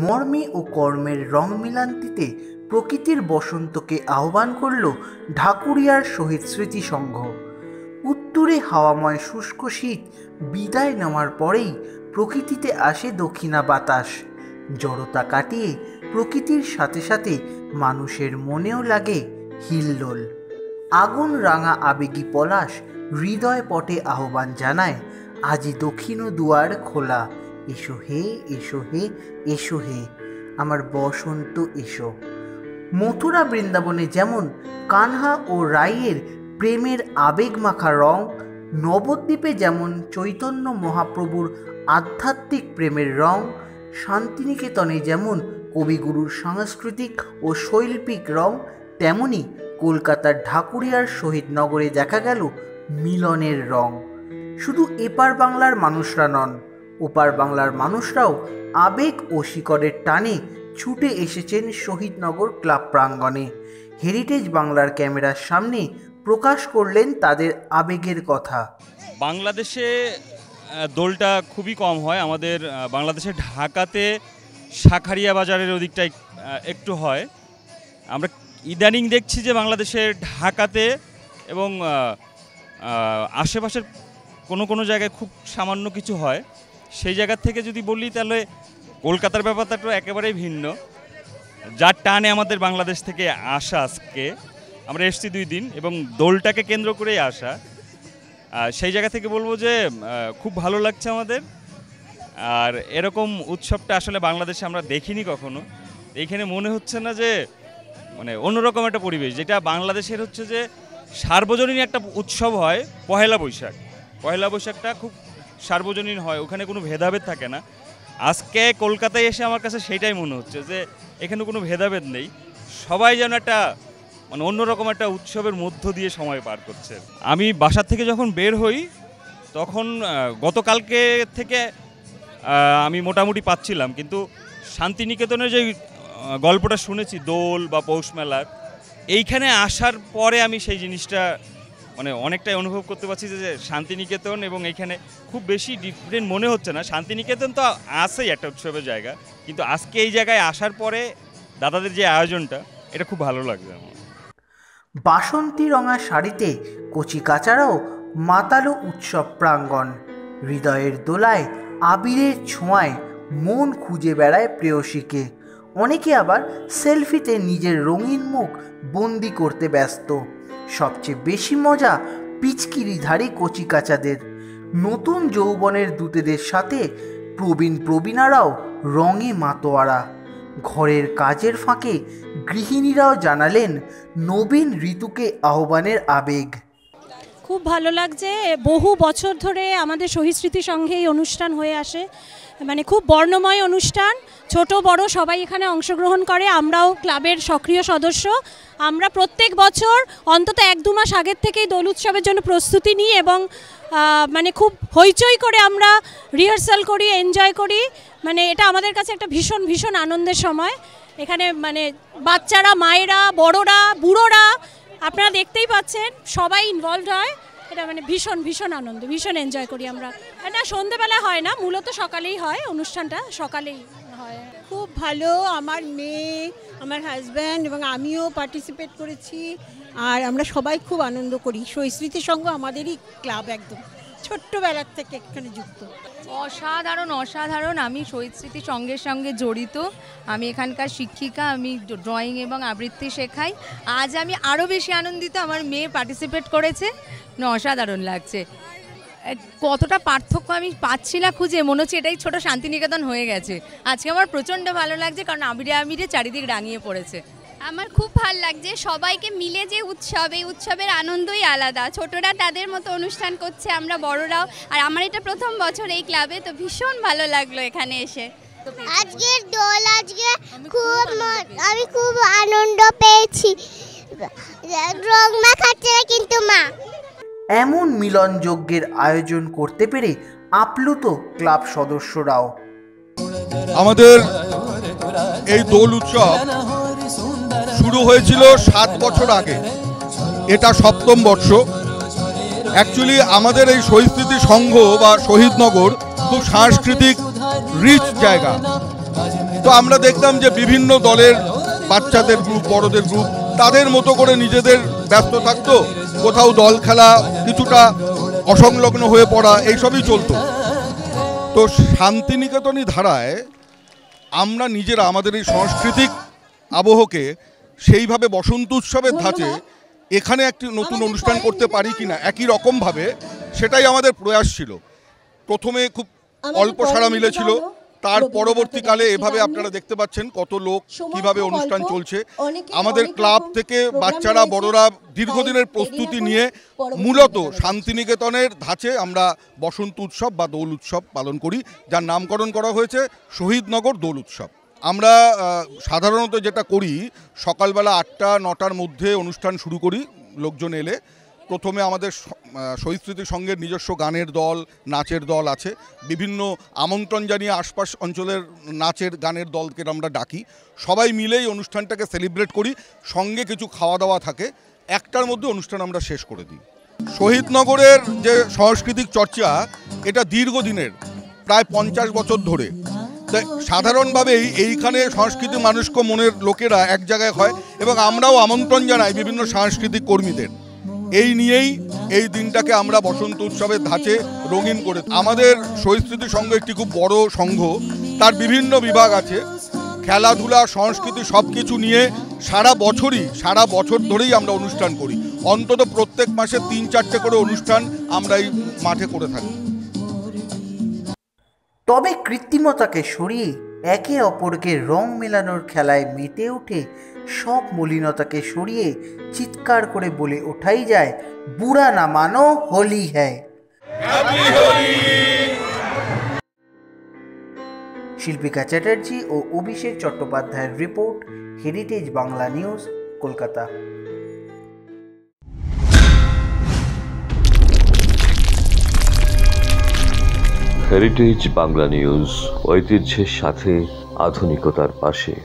মর্মে ও কর্মের রং মিলান্তিতে প্রকৃতির বসন্তকে আহ্বান করল ঢাকুরিয়ার শহীদ স্মৃতি সংঘ। উত্তরে হাওয়াময় শুষ্ক শীত বিদায় নেওয়ার পরেই প্রকৃতিতে আসে দক্ষিণা বাতাস। জড়তা কাটিয়ে প্রকৃতির সাথে সাথে মানুষের মনেও লাগে হিলদোল। আগুন রাঙা আবেগী পলাশ হৃদয় পটে আহ্বান জানায়, আজি দক্ষিণ দুয়ার খোলা, এসো হে এসো হে এসো হে আমার বসন্ত এসো। মথুরা বৃন্দাবনে যেমন কানহা ও রাইয়ের প্রেমের আবেগ মাখা রং, নবদ্বীপে যেমন চৈতন্য মহাপ্রভুর আধ্যাত্মিক প্রেমের রং, শান্তিনিকেতনে যেমন কবিগুরুর সাংস্কৃতিক ও শৈল্পিক রং, তেমনি কলকাতার ঢাকুরিয়ার শহীদনগরে দেখা গেল মিলনের রং। শুধু এপার বাংলার মানুষরা নন, ওপার বাংলার মানুষরাও আবেগ ও শিকড়ের টানে ছুটে এসেছেন শহীদনগর ক্লাব প্রাঙ্গণে। হেরিটেজ বাংলার ক্যামেরার সামনে প্রকাশ করলেন তাদের আবেগের কথা। বাংলাদেশে দোলটা খুবই কম হয়। আমাদের বাংলাদেশে ঢাকাতে শাঁখারিয়া বাজারের ওদিকটাই একটু হয়। আমরা ইদানিং দেখছি যে বাংলাদেশের ঢাকাতে এবং আশেপাশের কোনো জায়গায় খুব সামান্য কিছু হয়। সেই জায়গা থেকে যদি বলি তাহলে কলকাতার ব্যাপারটা তো একেবারেই ভিন্ন। যার টানে আমাদের বাংলাদেশ থেকে আসা, আজকে আমরা এসেছি 2 দিন এবং দোলটাকে কেন্দ্র করেই আসা। সেই জায়গা থেকে বলবো যে খুব ভালো লাগছে আমাদের। আর এরকম উৎসবটা আসলে বাংলাদেশে আমরা দেখিনি কখনো। এইখানে মনে হচ্ছে না যে মানে অন্যরকম একটা পরিবেশ, যেটা বাংলাদেশের হচ্ছে যে সার্বজনীন একটা উৎসব হয় পহেলা বৈশাখ। পহেলা বৈশাখটা খুব সার্বজনীন হয়, ওখানে কোনো ভেদাভেদ থাকে না। আজকে কলকাতায় এসে আমার কাছে সেইটাই মনে হচ্ছে যে এখানে কোনো ভেদাভেদ নেই, সবাই যেন একটা মানে অন্যরকম একটা উৎসবের মধ্য দিয়ে সময় পার করছে। আমি বাসার থেকে যখন বের হই তখন গতকালকে থেকে আমি মোটামুটি পাচ্ছিলাম, কিন্তু শান্তিনিকেতনের যে গল্পটা শুনেছি দোল বা পৌষ মেলার, এইখানে আসার পরে আমি সেই জিনিসটা মানে অনেকটাই অনুভব করতে পারছি যে শান্তিনিকেতন এবং এইখানে খুব বেশি ডিফারেন্ট মনে হচ্ছে না। শান্তিনিকেতন তো আছেই একটা উৎসবের জায়গা, কিন্তু আজকে এই জায়গায় আসার পরে দাদাদের যে আয়োজনটা, এটা খুব ভালো লাগছে আমার। বাসন্তী রঙা শাড়িতে কচি কাচারাও মাতালো উৎসব প্রাঙ্গণ। হৃদয়ের দোলায় আবিরের ছোঁয়ায় মন খুঁজে বেড়ায় প্রেয়সীকে। অনেকে আবার সেলফিতে নিজের রঙিন মুখ বন্দি করতে ব্যস্ত। সবচেয়ে বেশি মজা পিচকিরিধারী কচিকাচাদের। নতুন যৌবনের দূতেদের সাথে প্রবীণারাও রঙে মাতোয়ারা। ঘরের কাজের ফাঁকে গৃহিণীরাও জানালেন নবীন ঋতুকে আহ্বানের আবেগ। খুব ভালো লাগছে। বহু বছর ধরে আমাদের শহীদ স্মৃতি সংঘে এই অনুষ্ঠান হয়ে আসে, মানে খুব বর্ণময় অনুষ্ঠান। ছোট বড় সবাই এখানে অংশগ্রহণ করে। আমরাও ক্লাবের সক্রিয় সদস্য। আমরা প্রত্যেক বছর অন্তত 1-2 মাস আগের থেকেই দোল উৎসবের জন্য প্রস্তুতি নিই এবং মানে খুব হইচই করে আমরা রিহার্সাল করি, এনজয় করি। মানে এটা আমাদের কাছে একটা ভীষণ ভীষণ আনন্দের সময়। এখানে মানে বাচ্চারা, মায়েরা, বড়রা, বুড়োরা, আপনারা দেখতেই পাচ্ছেন সবাই ইনভলভড হয়। এটা মানে ভীষণ ভীষণ আনন্দ, ভীষণ এনজয় করি আমরা। এটা সন্ধ্যেবেলা হয় না, মূলত সকালেই হয়, অনুষ্ঠানটা সকালেই হয়। খুব ভালো। আমার মেয়ে, আমার হাজব্যান্ড এবং আমিও পার্টিসিপেট করেছি। আর আমরা সবাই খুব আনন্দ করি। শহীদ স্মৃতি সংঘ আমাদেরই ক্লাব, একদম ছোট্টবেলার থেকে এখানে যুক্ত। অসাধারণ অসাধারণ। আমি শহীদ স্মৃতি সংঘের সঙ্গে জড়িত। আমি এখানকার শিক্ষিকা, আমি ড্রয়িং এবং আবৃত্তি শেখাই। আজ আমি আরও বেশি আনন্দিত, আমার মেয়ে পার্টিসিপেট করেছে। অসাধারণ লাগছে। কতটা পার্থক্য আমি পাচ্ছি না খুঁজে, মনে হচ্ছে এটাই ছোট শান্তিনিকেতন হয়ে গেছে। আজকে আমার প্রচণ্ড ভালো লাগছে, কারণ আবিরে চারিদিক রাঙিয়ে পড়েছে। আমার খুব ভালো লাগছে। সবাইকে মিলে যে উৎসব, এই উৎসবের আনন্দই আলাদা। ছোটরা তাদের মতো অনুষ্ঠান করছে, আমরা বড়রাও। আর আমার এটা প্রথম বছর এই ক্লাবে, তো ভীষণ ভালো লাগলো এখানে এসে। আজকের দোল, আজকে আমি খুব আনন্দ পেয়েছি। রং মাখাচ্ছে কিন্তু মা। এমন মিলন যজ্ঞের আয়োজন করতে পেরে আপ্লুত ক্লাব সদস্যরাও। আমাদের এই দোল উৎসব শুরু হয়েছিল 7 বছর আগে, এটা 7ম বর্ষ। অ্যাকচুয়ালি আমাদের এই শহীদ স্মৃতি সংঘ বা শহীদনগর খুব সাংস্কৃতিক রিচ জায়গা। তো আমরা দেখতাম যে বিভিন্ন দলের বাচ্চাদের গ্রুপ, বড়দের গ্রুপ তাদের মতো করে নিজেদের ব্যস্ত থাকতো, কোথাও দল খেলা, কিছুটা অসংলগ্ন হয়ে পড়া, এইসবই চলতো। তো শান্তিনিকেতনী ধারায় আমরা নিজেরা আমাদের এই সাংস্কৃতিক আবহকে সেইভাবে বসন্ত উৎসবের ধাঁচে এখানে একটি নতুন অনুষ্ঠান করতে পারি কিনা একই রকমভাবে, সেটাই আমাদের প্রয়াস ছিল। প্রথমে খুব অল্প সাড়া মিলেছিল, তার পরবর্তীকালে এভাবে আপনারা দেখতে পাচ্ছেন কত লোক, কিভাবে অনুষ্ঠান চলছে। আমাদের ক্লাব থেকে বাচ্চারা বড়রা দীর্ঘদিনের প্রস্তুতি নিয়ে মূলত শান্তিনিকেতনের ধাঁচে আমরা বসন্ত উৎসব বা দোল উৎসব পালন করি, যার নামকরণ করা হয়েছে শহীদনগর দোল উৎসব। আমরা সাধারণত যেটা করি, সকালবেলা 8টা-9টার মধ্যে অনুষ্ঠান শুরু করি লোকজন এলে। প্রথমে আমাদের শহীদ স্মৃতি সংঘের নিজস্ব গানের দল, নাচের দল আছে। বিভিন্ন আমন্ত্রণ জানিয়ে আশপাশ অঞ্চলের নাচের গানের দলকে আমরা ডাকি। সবাই মিলেই অনুষ্ঠানটাকে সেলিব্রেট করি, সঙ্গে কিছু খাওয়া দাওয়া থাকে। 1টার মধ্যে অনুষ্ঠান আমরা শেষ করে দিই। শহীদনগরের যে সাংস্কৃতিক চর্চা, এটা দীর্ঘদিনের, প্রায় 50 বছর ধরে। তাই সাধারণভাবেই এইখানে সংস্কৃতি মানুষকে মনের লোকেরা এক জায়গায় হয়, এবং আমরাও আমন্ত্রণ জানাই বিভিন্ন সাংস্কৃতিক কর্মীদের। এই নিয়েই এই দিনটাকে আমরা বসন্ত উৎসবের ধাঁচে রঙিন করে। আমাদের শহীদ স্মৃতি সংঘ একটি খুব বড় সংঘ, তার বিভিন্ন বিভাগ আছে, খেলাধুলা, সংস্কৃতি সব কিছু নিয়ে সারা বছর ধরেই আমরা অনুষ্ঠান করি। অন্তত প্রত্যেক মাসে 3-4টে করে অনুষ্ঠান আমরা এই মাঠে করে থাকি। তবে কৃত্রিমতাকে সরিয়ে একে অপরকে রং মেলানোর খেলায় মেতে উঠে সব মলিনতাকে সরিয়ে চিৎকার করে বলে ওঠাই যায়, বুড়া না মানো, হোলি হ্যায়। শিল্পিকা চ্যাটার্জি ও অভিষেক চট্টোপাধ্যায়ের report, heritage Bangla news, Kolkata. Heritage Bangla news, ঐতিহ্যের সাথে আধুনিকতার পাশে।